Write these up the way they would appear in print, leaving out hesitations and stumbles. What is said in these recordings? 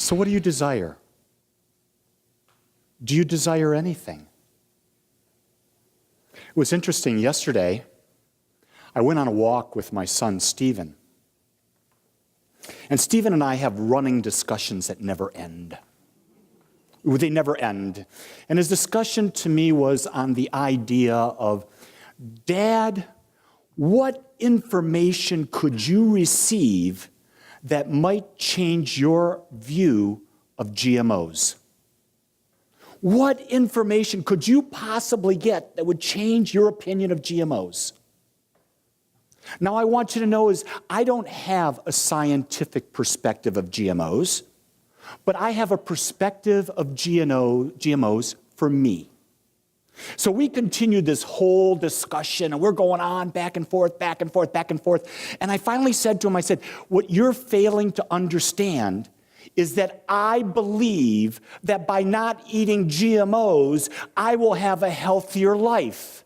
So what do you desire? Do you desire anything? It was interesting. Yesterday, I went on a walk with my son, Stephen. And Stephen and I have running discussions that never end. They never end. And his discussion to me was on the idea of, Dad, what information could you receive that might change your view of GMOs? What information could you possibly get that would change your opinion of GMOs? Now, I want you to know is I don't have a scientific perspective of GMOs, but I have a perspective of GMOs for me. So we continued this whole discussion, and we're going on back and forth, back and forth, back and forth. And I finally said to him, I said, what you're failing to understand is that I believe that by not eating GMOs, I will have a healthier life.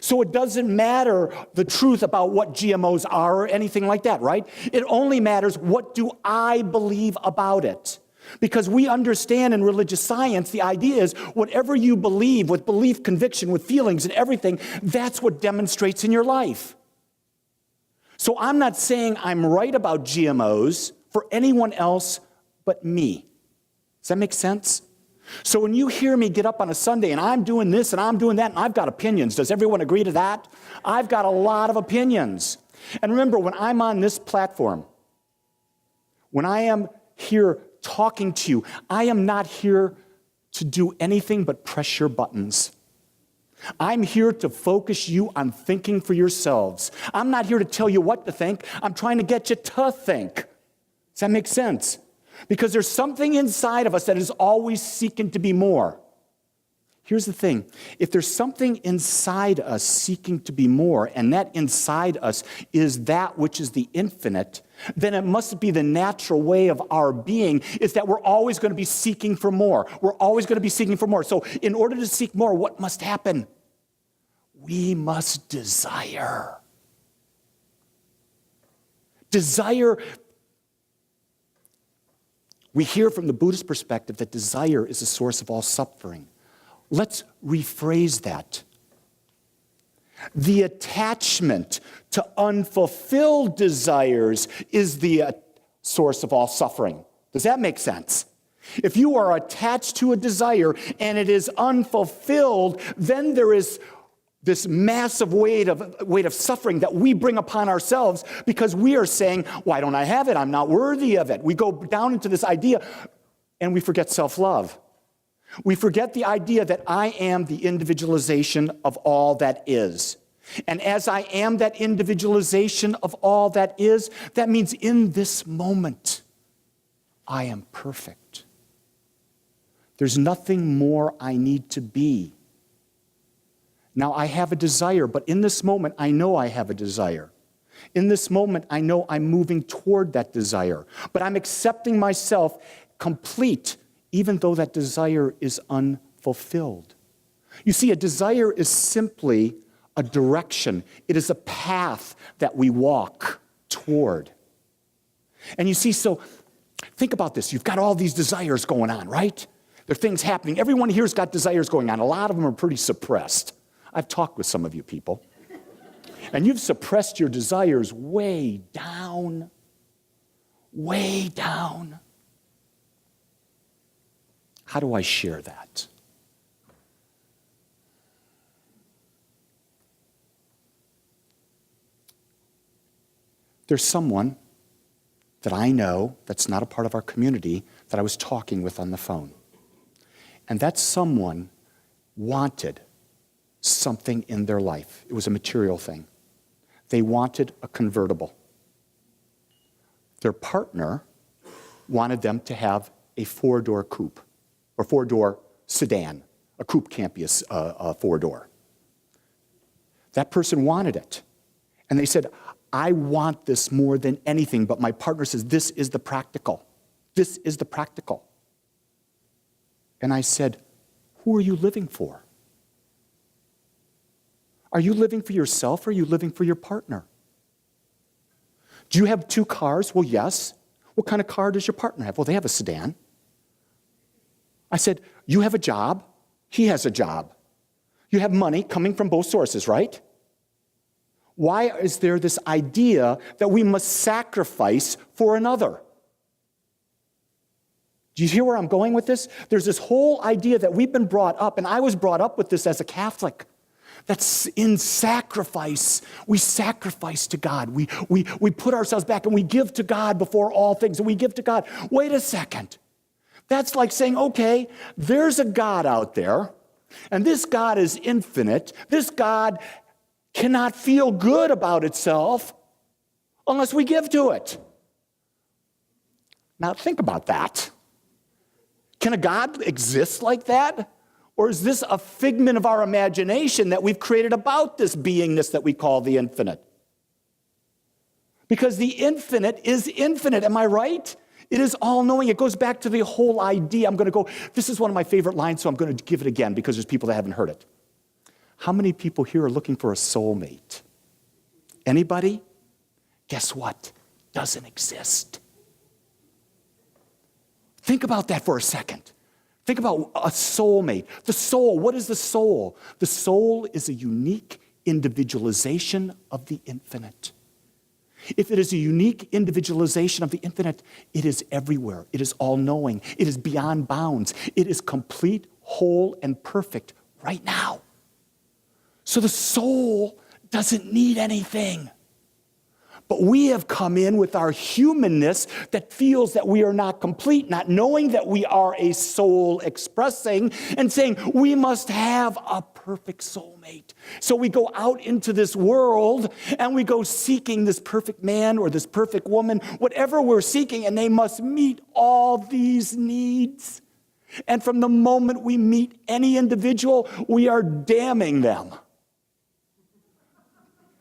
So it doesn't matter the truth about what GMOs are or anything like that, right? It only matters what do I believe about it. Because we understand in religious science, the idea is whatever you believe with belief, conviction, with feelings and everything, that's what demonstrates in your life. So I'm not saying I'm right about GMOs for anyone else but me. Does that make sense? So when you hear me get up on a Sunday and I'm doing this and I'm doing that and I've got opinions, does everyone agree to that? I've got a lot of opinions. And remember, when I'm on this platform, when I am here talking to you, I am not here to do anything but press your buttons. I'm here to focus you on thinking for yourselves. I'm not here to tell you what to think. I'm trying to get you to think. Does that make sense? Because there's something inside of us that is always seeking to be more. Here's the thing. If there's something inside us seeking to be more, and that inside us is that which is the infinite, then it must be the natural way of our being is that we're always going to be seeking for more. We're always going to be seeking for more. So in order to seek more, what must happen? We must desire. Desire. We hear from the Buddhist perspective that desire is the source of all suffering. Let's rephrase that. The attachment to unfulfilled desires is the source of all suffering. Does that make sense? If you are attached to a desire and it is unfulfilled, then there is this massive weight of suffering that we bring upon ourselves because we are saying, why don't I have it? I'm not worthy of it. We go down into this idea and we forget self-love. We forget the idea that I am the individualization of all that is. And as I am that individualization of all that is, that means in this moment, I am perfect. There's nothing more I need to be. Now, I have a desire, but in this moment, I know I have a desire. In this moment, I know I'm moving toward that desire. But I'm accepting myself complete, even though that desire is unfulfilled. You see, a desire is simply a direction. It is a path that we walk toward. And you see, so think about this. You've got all these desires going on, right? There are things happening. Everyone here's got desires going on. A lot of them are pretty suppressed. I've talked with some of you people. And you've suppressed your desires way down. Way down. How do I share that? There's someone that I know that's not a part of our community that I was talking with on the phone. And that someone wanted something in their life. It was a material thing. They wanted a convertible. Their partner wanted them to have a four-door coupe or four-door sedan. A coupe can't be a four-door. That person wanted it. And they said, I want this more than anything, but my partner says, this is the practical. This is the practical. And I said, who are you living for? Are you living for yourself or are you living for your partner? Do you have two cars? Well, yes. What kind of car does your partner have? Well, they have a sedan. I said, you have a job. He has a job. You have money coming from both sources, right? Why is there this idea that we must sacrifice for another? Do you hear where I'm going with this? There's this whole idea that we've been brought up, and I was brought up with this as a Catholic. That's in sacrifice. We sacrifice to God. We put ourselves back and we give to God before all things. And we give to God. Wait a second. That's like saying, okay, there's a God out there, and this God is infinite. This God cannot feel good about itself unless we give to it. Now think about that. Can a God exist like that? Or is this a figment of our imagination that we've created about this beingness that we call the infinite? Because the infinite is infinite, am I right? It is all-knowing. It goes back to the whole idea. This is one of my favorite lines, so I'm going to give it again because there's people that haven't heard it. How many people here are looking for a soulmate? Anybody? Guess what? Doesn't exist. Think about that for a second. Think about a soulmate. The soul, what is the soul? The soul is a unique individualization of the infinite. If it is a unique individualization of the infinite, it is everywhere. It is all-knowing. It is beyond bounds. It is complete, whole, and perfect right now. So the soul doesn't need anything. But we have come in with our humanness that feels that we are not complete, not knowing that we are a soul expressing and saying we must have a perfect soulmate. So we go out into this world and we go seeking this perfect man or this perfect woman, whatever we're seeking, and they must meet all these needs. And from the moment we meet any individual, we are damning them.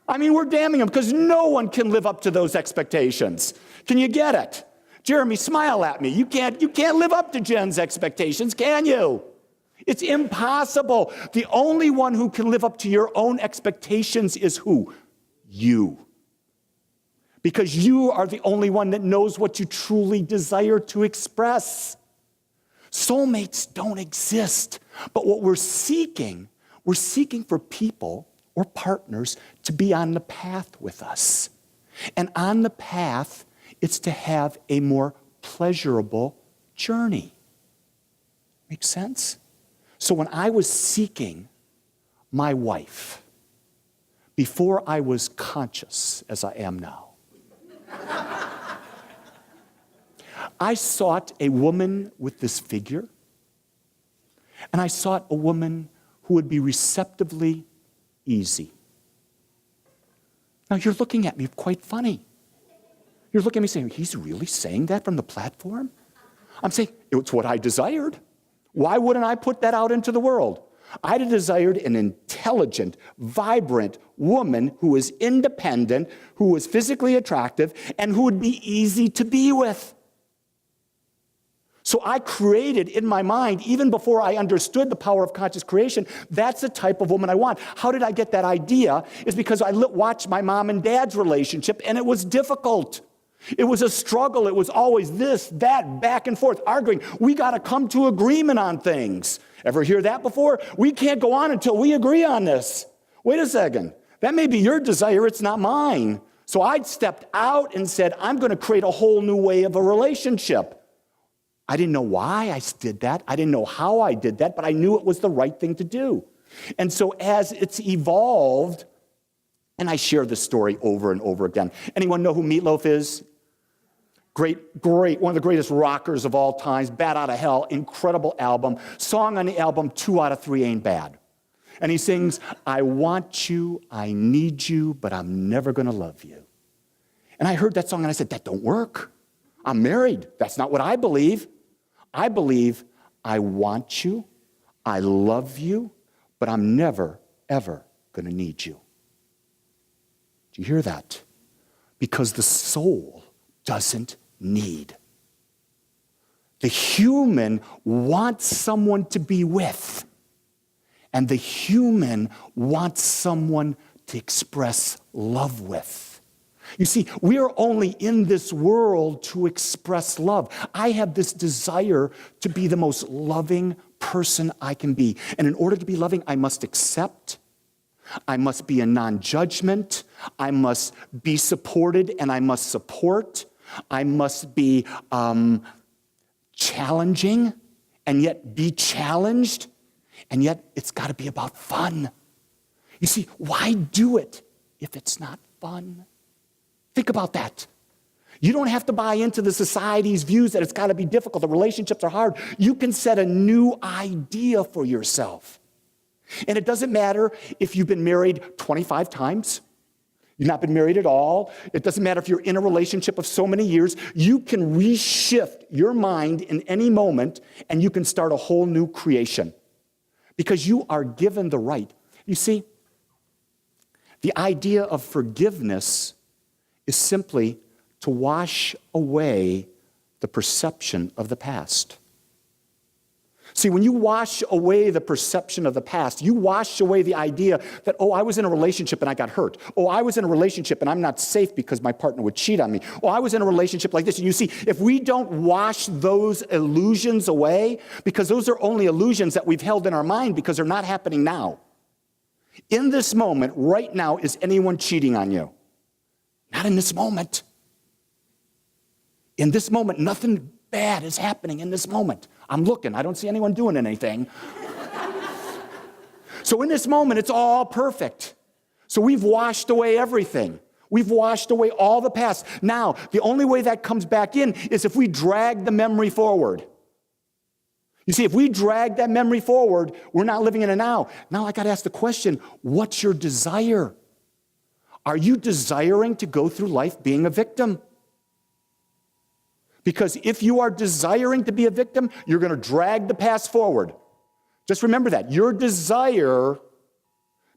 I mean, we're damning them because no one can live up to those expectations. Can you get it? Jeremy, smile at me. You can't live up to Jen's expectations, can you? It's impossible. The only one who can live up to your own expectations is who? You. Because you are the only one that knows what you truly desire to express. Soulmates don't exist. But what we're seeking for people or partners to be on the path with us. And on the path, it's to have a more pleasurable journey. Make sense? So when I was seeking my wife, before I was conscious, as I am now, I sought a woman with this figure, and I sought a woman who would be receptively easy. Now you're looking at me quite funny. You're looking at me saying, he's really saying that from the platform? I'm saying, it's what I desired. Why wouldn't I put that out into the world? I desired an intelligent, vibrant woman who was independent, who was physically attractive, and who would be easy to be with. So I created in my mind, even before I understood the power of conscious creation, that's the type of woman I want. How did I get that idea? Is because I watched my mom and dad's relationship, and it was difficult. It was a struggle. It was always this, that, back and forth, arguing. We got to come to agreement on things. Ever hear that before? We can't go on until we agree on this. Wait a second. That may be your desire. It's not mine. So I stepped out and said, I'm going to create a whole new way of a relationship. I didn't know why I did that. I didn't know how I did that, but I knew it was the right thing to do. And so as it's evolved, and I share this story over and over again. Anyone know who Meatloaf is? Great, one of the greatest rockers of all times, Bat Out of Hell, incredible album. Song on the album, 2 out of 3 ain't bad. And he sings, I want you, I need you, but I'm never gonna love you. And I heard that song and I said, that don't work. I'm married. That's not what I believe. I believe I want you, I love you, but I'm never, ever going to need you. Do you hear that? Because the soul doesn't need. The human wants someone to be with, and the human wants someone to express love with. You see, we are only in this world to express love. I have this desire to be the most loving person I can be. And in order to be loving, I must accept. I must be in non-judgment. I must be supported and I must support. I must be challenging and yet be challenged. And yet it's got to be about fun. You see, why do it if it's not fun? Think about that. You don't have to buy into the society's views that it's got to be difficult, the relationships are hard. You can set a new idea for yourself. And it doesn't matter if you've been married 25 times, you've not been married at all. It doesn't matter if you're in a relationship of so many years. You can reshift your mind in any moment, and you can start a whole new creation because you are given the right. You see, the idea of forgiveness is simply to wash away the perception of the past. See, when you wash away the perception of the past, you wash away the idea that, oh, I was in a relationship and I got hurt. Oh, I was in a relationship and I'm not safe because my partner would cheat on me. Oh, I was in a relationship like this. And you see, if we don't wash those illusions away, because those are only illusions that we've held in our mind because they're not happening now. In this moment, right now, is anyone cheating on you? Not in this moment. In this moment, nothing bad is happening in this moment. I'm looking. I don't see anyone doing anything. So in this moment, it's all perfect. So we've washed away everything. We've washed away all the past. Now, the only way that comes back in is if we drag the memory forward. You see, if we drag that memory forward, we're not living in it now. Now I got to ask the question, what's your desire? Are you desiring to go through life being a victim? Because if you are desiring to be a victim, you're going to drag the past forward. Just remember that. Your desire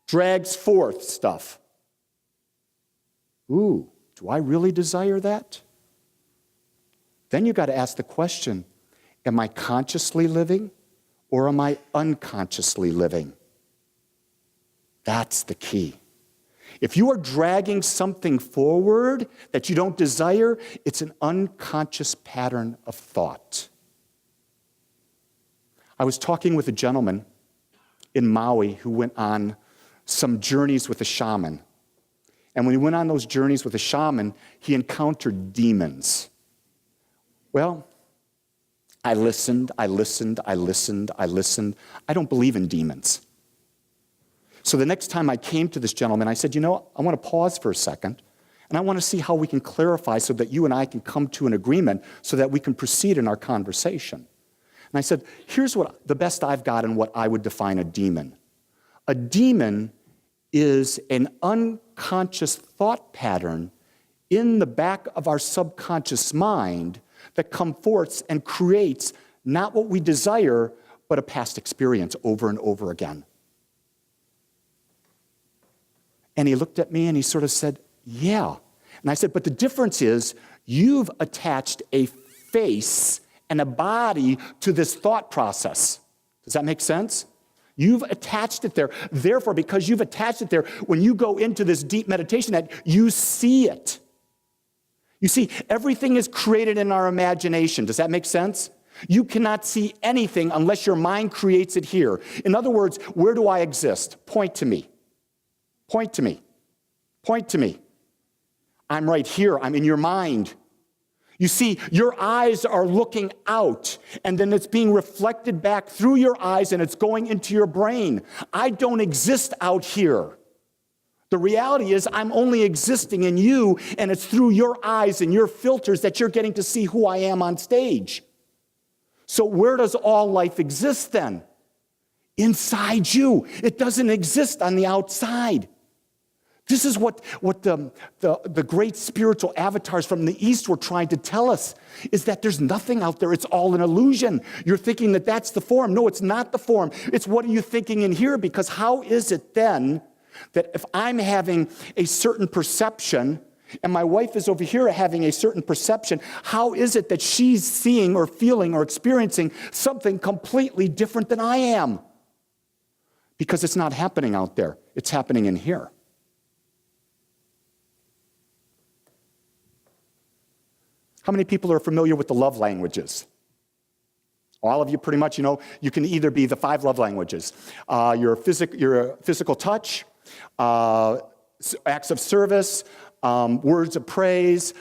drags forth stuff. Ooh, do I really desire that? Then you got to ask the question, am I consciously living or am I unconsciously living? That's the key. If you are dragging something forward that you don't desire, it's an unconscious pattern of thought. I was talking with a gentleman in Maui who went on some journeys with a shaman. And when he went on those journeys with a shaman, he encountered demons. Well, I listened. I don't believe in demons. So the next time I came to this gentleman, I said, I want to pause for a second, and I want to see how we can clarify so that you and I can come to an agreement so that we can proceed in our conversation. And I said, here's what the best I've got in what I would define a demon. A demon is an unconscious thought pattern in the back of our subconscious mind that comforts and creates not what we desire, but a past experience over and over again. And he looked at me and he sort of said, yeah. And I said, but the difference is you've attached a face and a body to this thought process. Does that make sense? You've attached it there. Therefore, because you've attached it there, when you go into this deep meditation, that you see it. You see, everything is created in our imagination. Does that make sense? You cannot see anything unless your mind creates it here. In other words, where do I exist? Point to me. Point to me. Point to me. I'm right here. I'm in your mind. You see, your eyes are looking out, and then it's being reflected back through your eyes, and it's going into your brain. I don't exist out here. The reality is I'm only existing in you, and it's through your eyes and your filters that you're getting to see who I am on stage. So where does all life exist then? Inside you. It doesn't exist on the outside. This is what the great spiritual avatars from the East were trying to tell us, is that there's nothing out there. It's all an illusion. You're thinking that that's the form. No, it's not the form. It's what are you thinking in here? Because how is it then that if I'm having a certain perception and my wife is over here having a certain perception, how is it that she's seeing or feeling or experiencing something completely different than I am? Because it's not happening out there. It's happening in here. How many people are familiar with the love languages? All of you pretty much, you can either be the 5 love languages. Your physical touch, acts of service, words of praise,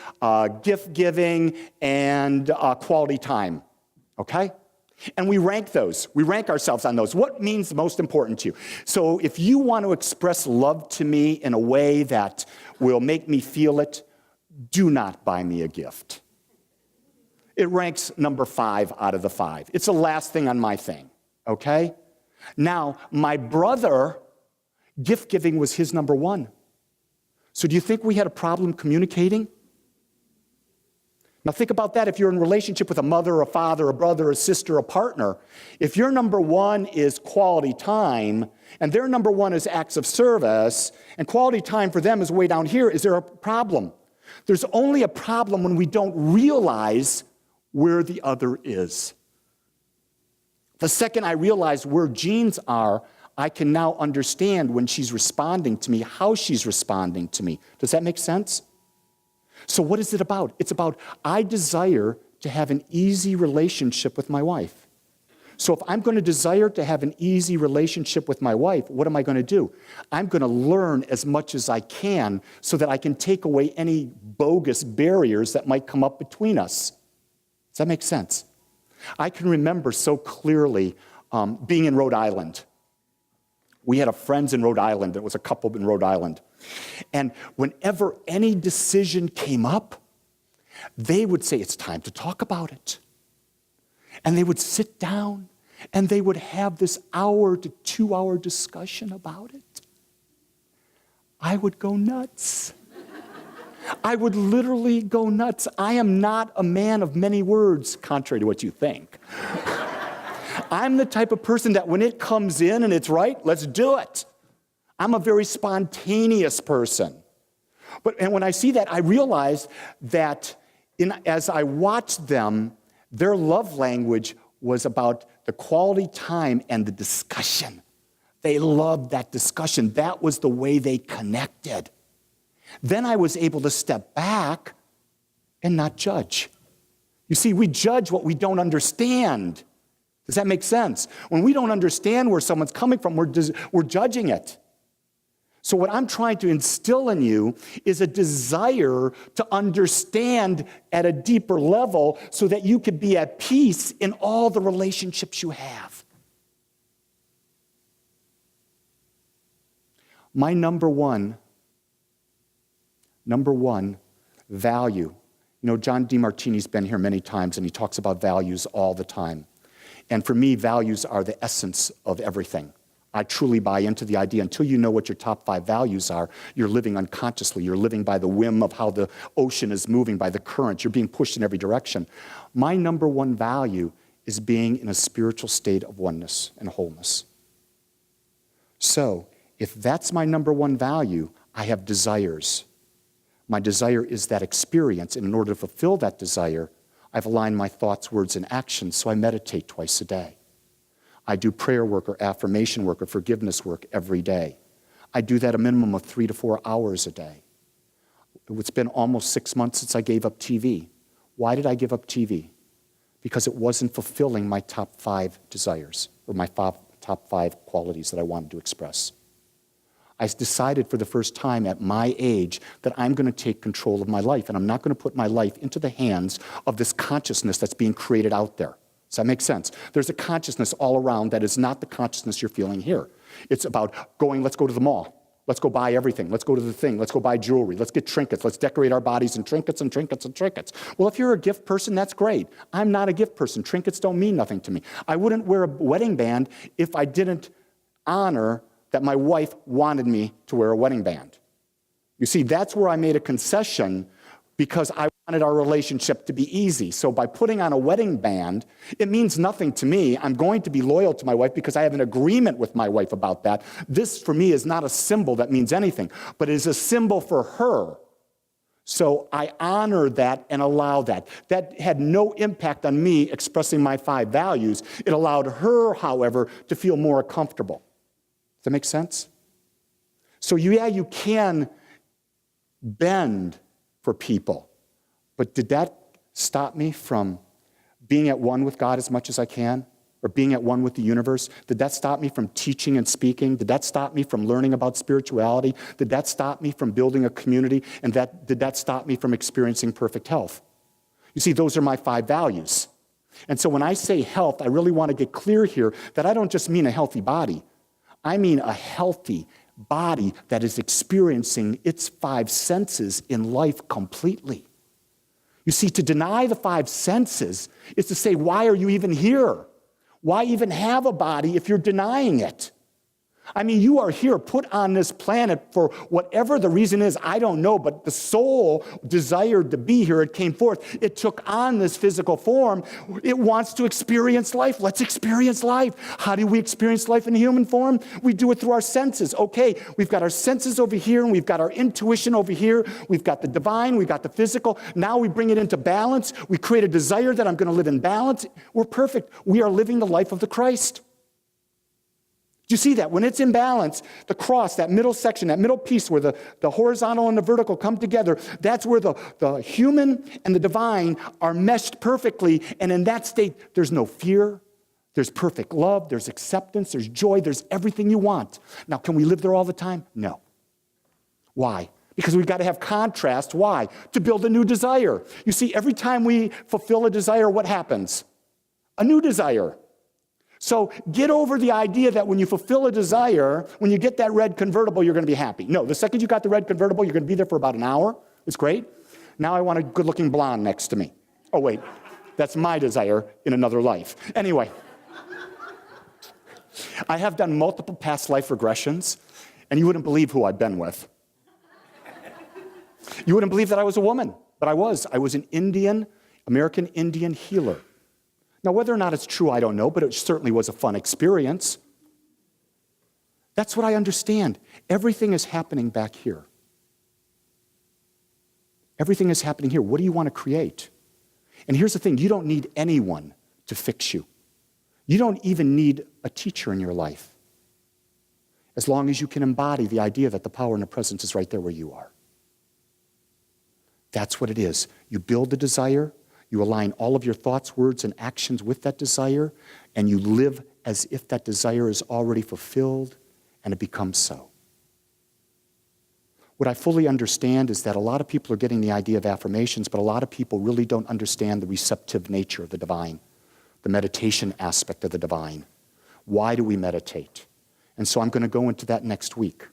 gift giving, and quality time. Okay? And we rank those. We rank ourselves on those. What means most important to you? So if you want to express love to me in a way that will make me feel it, do not buy me a gift. It ranks number 5 out of the 5. It's the last thing on my thing, okay? Now, my brother, gift giving was his number 1. So do you think we had a problem communicating? Now think about that if you're in a relationship with a mother, a father, a brother, a sister, a partner. If your number 1 is quality time, and their number 1 is acts of service, and quality time for them is way down here, is there a problem? There's only a problem when we don't realize where the other is. The second I realize where Jean's are, I can now understand when she's responding to me, how she's responding to me. Does that make sense? So what is it about? It's about I desire to have an easy relationship with my wife. So if I'm going to desire to have an easy relationship with my wife, what am I going to do? I'm going to learn as much as I can so that I can take away any bogus barriers that might come up between us. Does that make sense? I can remember so clearly being in Rhode Island. We had friends in Rhode Island. There was a couple in Rhode Island. And whenever any decision came up, they would say, it's time to talk about it. And they would sit down and they would have this 1 to 2 hour discussion about it. I would go nuts. I would literally go nuts. I am not a man of many words, contrary to what you think. I'm the type of person that when it comes in and it's right, let's do it. I'm a very spontaneous person. And when I see that, I realize that as I watched them, their love language was about the quality time and the discussion. They loved that discussion. That was the way they connected. Then I was able to step back and not judge. You see, we judge what we don't understand. Does that make sense? When we don't understand where someone's coming from, we're judging it. So what I'm trying to instill in you is a desire to understand at a deeper level so that you could be at peace in all the relationships you have. My number one value. John DeMartini's been here many times, and he talks about values all the time. And for me, values are the essence of everything. I truly buy into the idea until you know what your top 5 values are, you're living unconsciously. You're living by the whim of how the ocean is moving, by the current. You're being pushed in every direction. My number 1 value is being in a spiritual state of oneness and wholeness. So, if that's my number 1 value, I have desires. My desire is that experience, and in order to fulfill that desire, I've aligned my thoughts, words, and actions, so I meditate twice a day. I do prayer work or affirmation work or forgiveness work every day. I do that a minimum of 3 to 4 hours a day. It's been almost 6 months since I gave up TV. Why did I give up TV? Because it wasn't fulfilling my top 5 desires or my top 5 qualities that I wanted to express. I decided for the first time at my age that I'm going to take control of my life, and I'm not going to put my life into the hands of this consciousness that's being created out there. Does that make sense? There's a consciousness all around that is not the consciousness you're feeling here. It's about let's go to the mall. Let's go buy everything. Let's go to the thing. Let's go buy jewelry. Let's get trinkets. Let's decorate our bodies in trinkets and trinkets and trinkets. Well, if you're a gift person, that's great. I'm not a gift person. Trinkets don't mean nothing to me. I wouldn't wear a wedding band if I didn't honor that my wife wanted me to wear a wedding band. You see, that's where I made a concession because I wanted our relationship to be easy. So by putting on a wedding band, it means nothing to me. I'm going to be loyal to my wife because I have an agreement with my wife about that. This, for me, is not a symbol that means anything, but it is a symbol for her. So I honor that and allow that. That had no impact on me expressing my 5 values. It allowed her, however, to feel more comfortable. Does that make sense? So you can bend for people, but did that stop me from being at one with God as much as I can, or being at one with the universe? Did that stop me from teaching and speaking? Did that stop me from learning about spirituality? Did that stop me from building a community? And did that stop me from experiencing perfect health? You see, those are my 5 values. And so when I say health, I really want to get clear here that I don't just mean a healthy body. I mean a healthy body that is experiencing its 5 senses in life completely. You see, to deny the 5 senses is to say, why are you even here? Why even have a body if you're denying it? I mean, you are here, put on this planet for whatever the reason is, I don't know, but the soul desired to be here. It came forth. It took on this physical form. It wants to experience life. Let's experience life. How do we experience life in human form? We do it through our senses. Okay, we've got our senses over here, and we've got our intuition over here. We've got the divine. We've got the physical. Now we bring it into balance. We create a desire that I'm going to live in balance. We're perfect. We are living the life of the Christ. Do you see that? When it's in balance, the cross, that middle section, that middle piece where the horizontal and the vertical come together, that's where the human and the divine are meshed perfectly. And in that state, there's no fear, there's perfect love, there's acceptance, there's joy, there's everything you want. Now, can we live there all the time? No. Why? Because we've got to have contrast. Why? To build a new desire. You see, every time we fulfill a desire, what happens? A new desire. So get over the idea that when you fulfill a desire, when you get that red convertible, you're going to be happy. No, the second you got the red convertible, you're going to be there for about an hour. It's great. Now I want a good-looking blonde next to me. Oh, wait, that's my desire in another life. Anyway, I have done multiple past life regressions, and you wouldn't believe who I've been with. You wouldn't believe that I was a woman, but I was. I was an American Indian healer. Now, whether or not it's true, I don't know, but it certainly was a fun experience. That's what I understand. Everything is happening back here. Everything is happening here. What do you want to create? And here's the thing, you don't need anyone to fix you. You don't even need a teacher in your life, as long as you can embody the idea that the power and the presence is right there where you are. That's what it is. You build the desire, you align all of your thoughts, words, and actions with that desire, and you live as if that desire is already fulfilled, and it becomes so. What I fully understand is that a lot of people are getting the idea of affirmations, but a lot of people really don't understand the receptive nature of the divine, the meditation aspect of the divine. Why do we meditate? And so I'm going to go into that next week.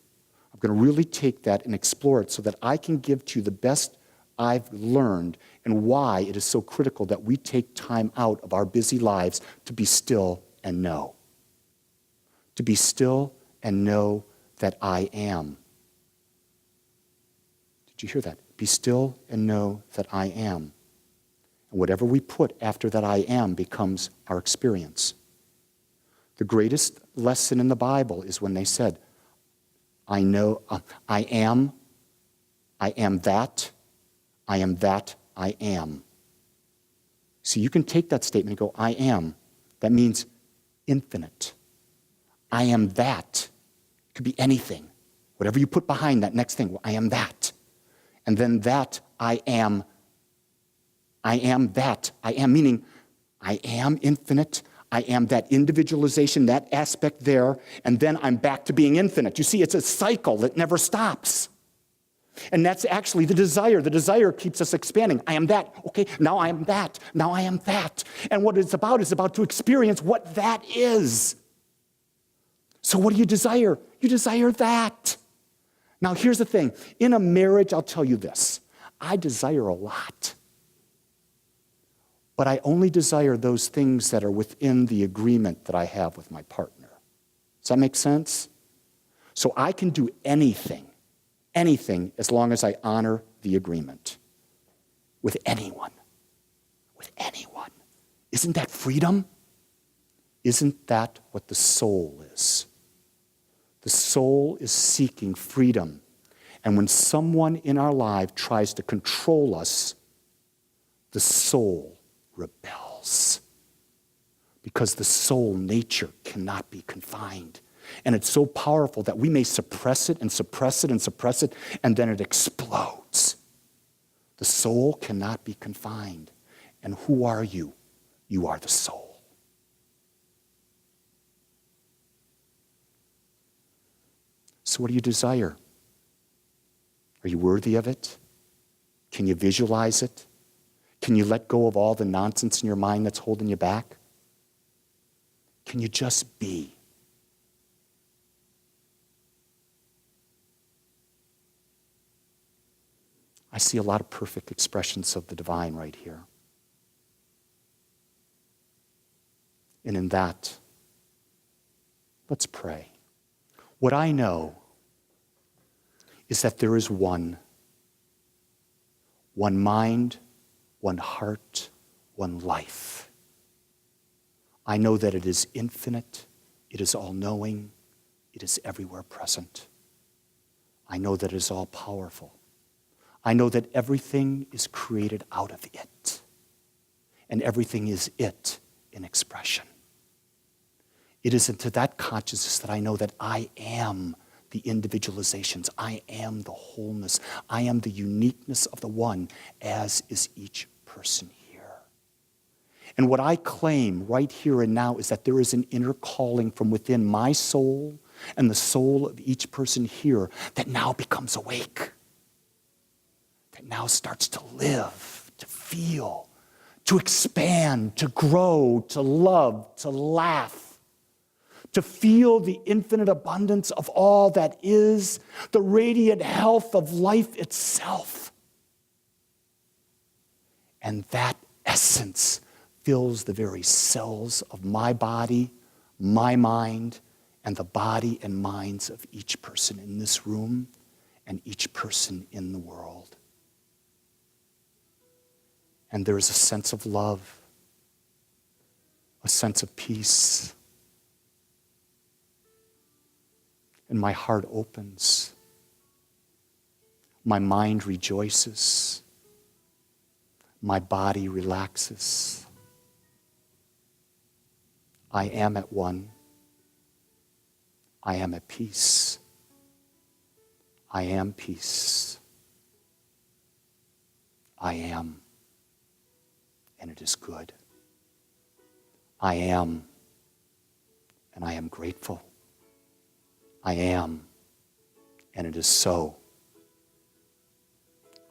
I'm going to really take that and explore it so that I can give to you the best I've learned and why it is so critical that we take time out of our busy lives to be still and know. To be still and know that I am. Did you hear that? Be still and know that I am. And whatever we put after that I am becomes our experience. The greatest lesson in the Bible is when they said, I am that, I am that, I am. So you can take that statement and go, I am. That means infinite. I am that. It could be anything. Whatever you put behind that next thing, well, I am that. And then that, I am that. I am, meaning I am infinite. I am that individualization, that aspect there. And then I'm back to being infinite. You see, it's a cycle that never stops. And that's actually the desire. The desire keeps us expanding. I am that. Okay, now I am that. Now I am that. And what it's about is about to experience what that is. So what do you desire? You desire that. Now here's the thing. In a marriage, I'll tell you this. I desire a lot. But I only desire those things that are within the agreement that I have with my partner. Does that make sense? So I can do anything as long as I honor the agreement with anyone. With anyone. Isn't that freedom? Isn't that what the soul is? The soul is seeking freedom. And when someone in our life tries to control us, the soul rebels. Because the soul nature cannot be confined. And it's so powerful that we may suppress it and suppress it and suppress it, and then it explodes. The soul cannot be confined. And who are you? You are the soul. So what do you desire? Are you worthy of it? Can you visualize it? Can you let go of all the nonsense in your mind that's holding you back? Can you just be? I see a lot of perfect expressions of the divine right here. And in that, let's pray. What I know is that there is one mind, one heart, one life. I know that it is infinite, it is all-knowing, it is everywhere present. I know that it is all-powerful. I know that everything is created out of it, and everything is it in expression. It is into that consciousness that I know that I am the individualizations. I am the wholeness. I am the uniqueness of the one, as is each person here. And what I claim right here and now is that there is an inner calling from within my soul and the soul of each person here that now becomes awake, that now starts to live, to feel, to expand, to grow, to love, to laugh, to feel the infinite abundance of all that is, the radiant health of life itself. And that essence fills the very cells of my body, my mind, and the body and minds of each person in this room and each person in the world. And there is a sense of love, a sense of peace. And my heart opens. My mind rejoices. My body relaxes. I am at one. I am at peace. I am peace. I am, and it is good. I am, and I am grateful. I am, and it is so.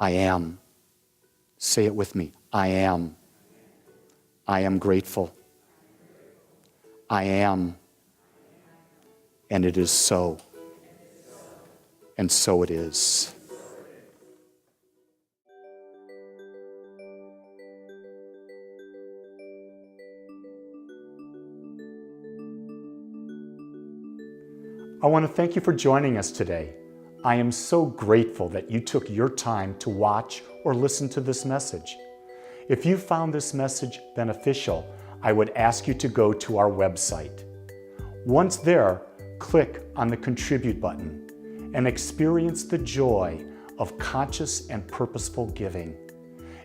I am. Say it with me. I am. I am grateful. I am, and it is so. And so it is. I want to thank you for joining us today. I am so grateful that you took your time to watch or listen to this message. If you found this message beneficial, I would ask you to go to our website. Once there, click on the Contribute button and experience the joy of conscious and purposeful giving.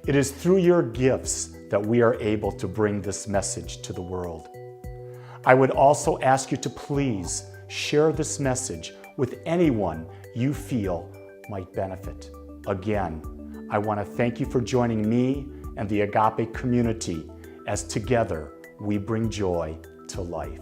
It is through your gifts that we are able to bring this message to the world. I would also ask you to please share this message with anyone you feel might benefit. Again, I want to thank you for joining me and the Agape community as together we bring joy to life.